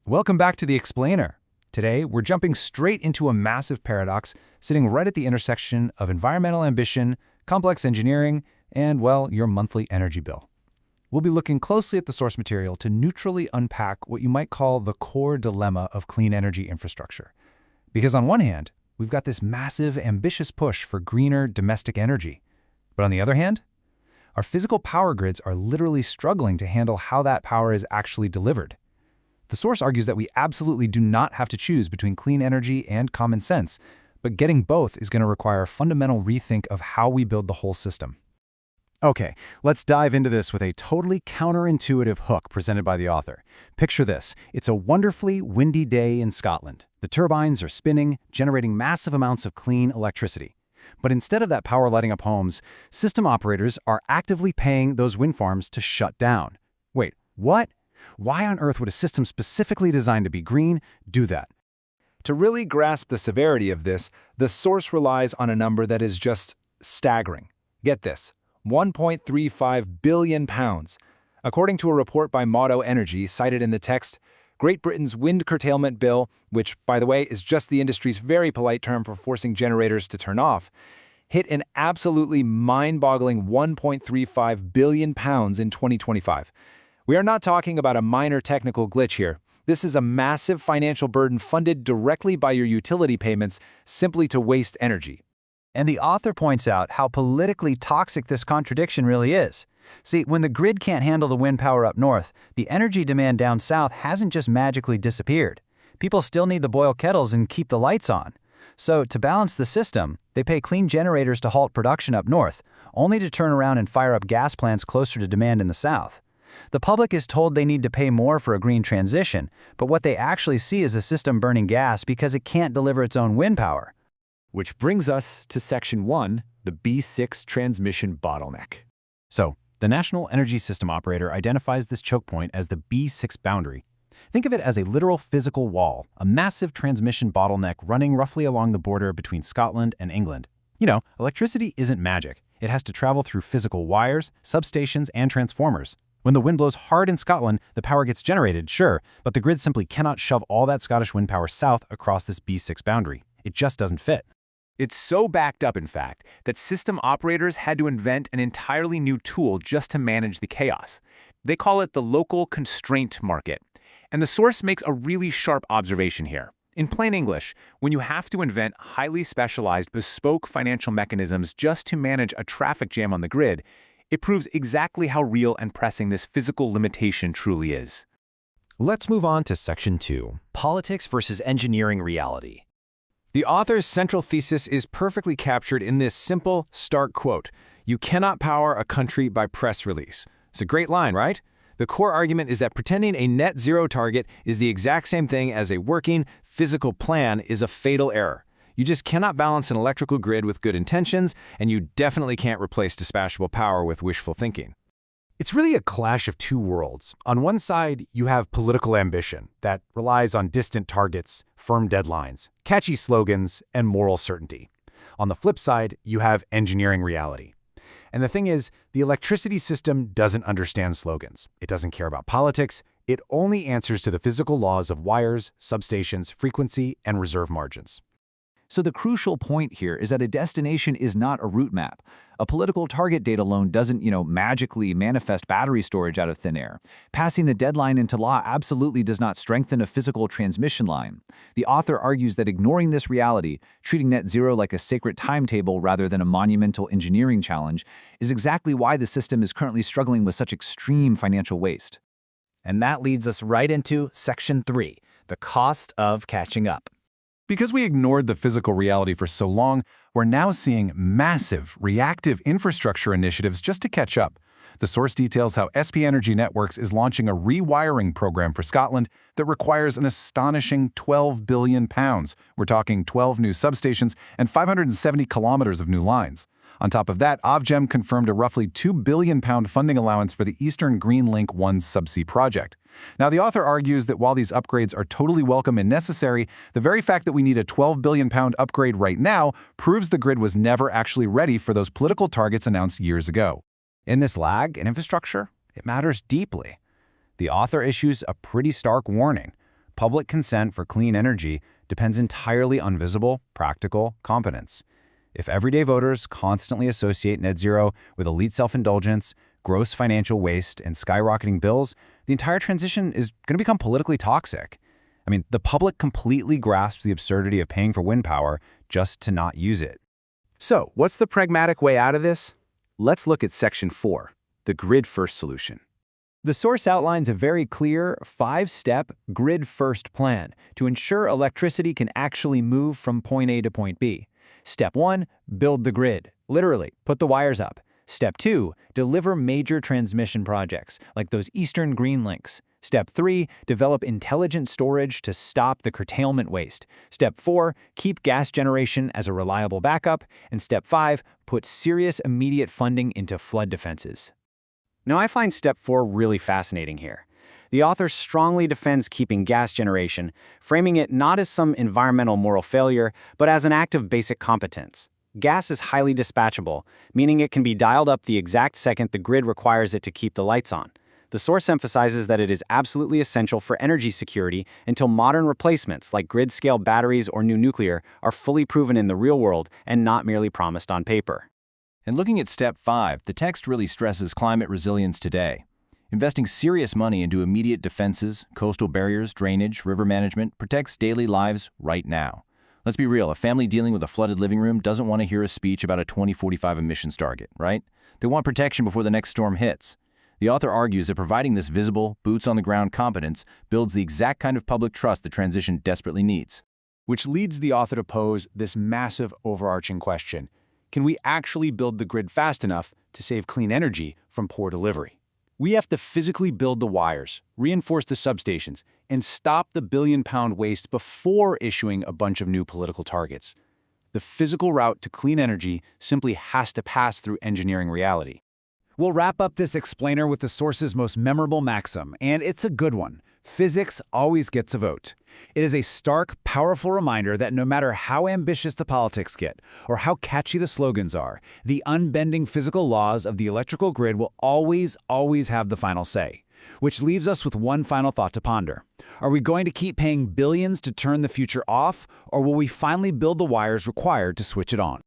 Welcome back to The Explainer. Today, we're jumping straight into a massive paradox sitting right at the intersection of environmental ambition, complex engineering, and, well, your monthly energy bill. We'll be looking closely at the source material to neutrally unpack what you might call the core dilemma of clean energy infrastructure. Because on one hand, we've got this massive, ambitious push for greener domestic energy. But on the other hand, our physical power grids are literally struggling to handle how that power is actually delivered. The source argues that we absolutely do not have to choose between clean energy and common sense, but getting both is going to require a fundamental rethink of how we build the whole system. Okay, let's dive into this with a totally counterintuitive hook presented by the author. Picture this. It's a wonderfully windy day in Scotland. The turbines are spinning, generating massive amounts of clean electricity. But instead of that power lighting up homes, system operators are actively paying those wind farms to shut down. Wait, what? Why on earth would a system specifically designed to be green do that? To really grasp the severity of this, the source relies on a number that is just staggering. Get this, £1.35 billion. According to a report by Motto Energy cited in the text, Great Britain's wind curtailment bill, which, by the way, is just the industry's very polite term for forcing generators to turn off, hit an absolutely mind-boggling £1.35 billion in 2025. We are not talking about a minor technical glitch here. This is a massive financial burden funded directly by your utility payments simply to waste energy. And the author points out how politically toxic this contradiction really is. See, when the grid can't handle the wind power up north, the energy demand down south hasn't just magically disappeared. People still need to boil kettles and keep the lights on. So, to balance the system, they pay clean generators to halt production up north, only to turn around and fire up gas plants closer to demand in the south. The public is told they need to pay more for a green transition, but what they actually see is a system burning gas because it can't deliver its own wind power. Which brings us to Section 1, the B6 transmission bottleneck. So, the National Energy System Operator identifies this choke point as the B6 boundary. Think of it as a literal physical wall, a massive transmission bottleneck running roughly along the border between Scotland and England. You know, electricity isn't magic. It has to travel through physical wires, substations, and transformers. When the wind blows hard in Scotland, the power gets generated, sure, but the grid simply cannot shove all that Scottish wind power south across this B6 boundary. It just doesn't fit. It's so backed up, in fact, that system operators had to invent an entirely new tool just to manage the chaos. They call it the local constraint market. And the source makes a really sharp observation here. In plain English, when you have to invent highly specialized, bespoke financial mechanisms just to manage a traffic jam on the grid, it proves exactly how real and pressing this physical limitation truly is. Let's move on to Section 2, Politics versus Engineering Reality. The author's central thesis is perfectly captured in this simple, stark quote: "You cannot power a country by press release." It's a great line, right? The core argument is that pretending a net zero target is the exact same thing as a working, physical plan is a fatal error. You just cannot balance an electrical grid with good intentions, and you definitely can't replace dispatchable power with wishful thinking. It's really a clash of two worlds. On one side, you have political ambition that relies on distant targets, firm deadlines, catchy slogans, and moral certainty. On the flip side, you have engineering reality. And the thing is, the electricity system doesn't understand slogans. It doesn't care about politics. It only answers to the physical laws of wires, substations, frequency, and reserve margins. So the crucial point here is that a destination is not a route map. A political target date alone doesn't, magically manifest battery storage out of thin air. Passing the deadline into law absolutely does not strengthen a physical transmission line. The author argues that ignoring this reality, treating net zero like a sacred timetable rather than a monumental engineering challenge, is exactly why the system is currently struggling with such extreme financial waste. And that leads us right into Section 3, the cost of catching up. Because we ignored the physical reality for so long, we're now seeing massive, reactive infrastructure initiatives just to catch up. The source details how SP Energy Networks is launching a rewiring program for Scotland that requires an astonishing £12 billion. We're talking 12 new substations and 570 kilometers of new lines. On top of that, Ofgem confirmed a roughly £2 billion funding allowance for the Eastern Green Link 1 subsea project. Now, the author argues that while these upgrades are totally welcome and necessary, the very fact that we need a £12 billion upgrade right now proves the grid was never actually ready for those political targets announced years ago. In this lag in infrastructure, it matters deeply. The author issues a pretty stark warning. Public consent for clean energy depends entirely on visible, practical competence. If everyday voters constantly associate net zero with elite self-indulgence, gross financial waste, and skyrocketing bills, the entire transition is going to become politically toxic. I mean, the public completely grasps the absurdity of paying for wind power just to not use it. So, what's the pragmatic way out of this? Let's look at Section 4, the grid-first solution. The source outlines a very clear, 5-step grid-first plan to ensure electricity can actually move from point A to point B. Step 1, build the grid. Literally, put the wires up. Step 2, deliver major transmission projects, like those Eastern Green Links. Step 3, develop intelligent storage to stop the curtailment waste. Step 4, keep gas generation as a reliable backup. And Step 5, put serious immediate funding into flood defenses. Now, I find Step 4 really fascinating here. The author strongly defends keeping gas generation, framing it not as some environmental moral failure, but as an act of basic competence. Gas is highly dispatchable, meaning it can be dialed up the exact second the grid requires it to keep the lights on. The source emphasizes that it is absolutely essential for energy security until modern replacements like grid-scale batteries or new nuclear are fully proven in the real world and not merely promised on paper. And looking at Step 5, the text really stresses climate resilience today. Investing serious money into immediate defenses, coastal barriers, drainage, river management protects daily lives right now. Let's be real, a family dealing with a flooded living room doesn't want to hear a speech about a 2045 emissions target, right? They want protection before the next storm hits. The author argues that providing this visible, boots-on-the-ground competence builds the exact kind of public trust the transition desperately needs. Which leads the author to pose this massive overarching question. Can we actually build the grid fast enough to save clean energy from poor delivery? We have to physically build the wires, reinforce the substations, and stop the billion-pound waste before issuing a bunch of new political targets. The physical route to clean energy simply has to pass through engineering reality. We'll wrap up this explainer with the source's most memorable maxim, and it's a good one. Physics always gets a vote. It is a stark, powerful reminder that no matter how ambitious the politics get, or how catchy the slogans are, the unbending physical laws of the electrical grid will always have the final say. Which leaves us with one final thought to ponder. Are we going to keep paying billions to turn the future off, or will we finally build the wires required to switch it on?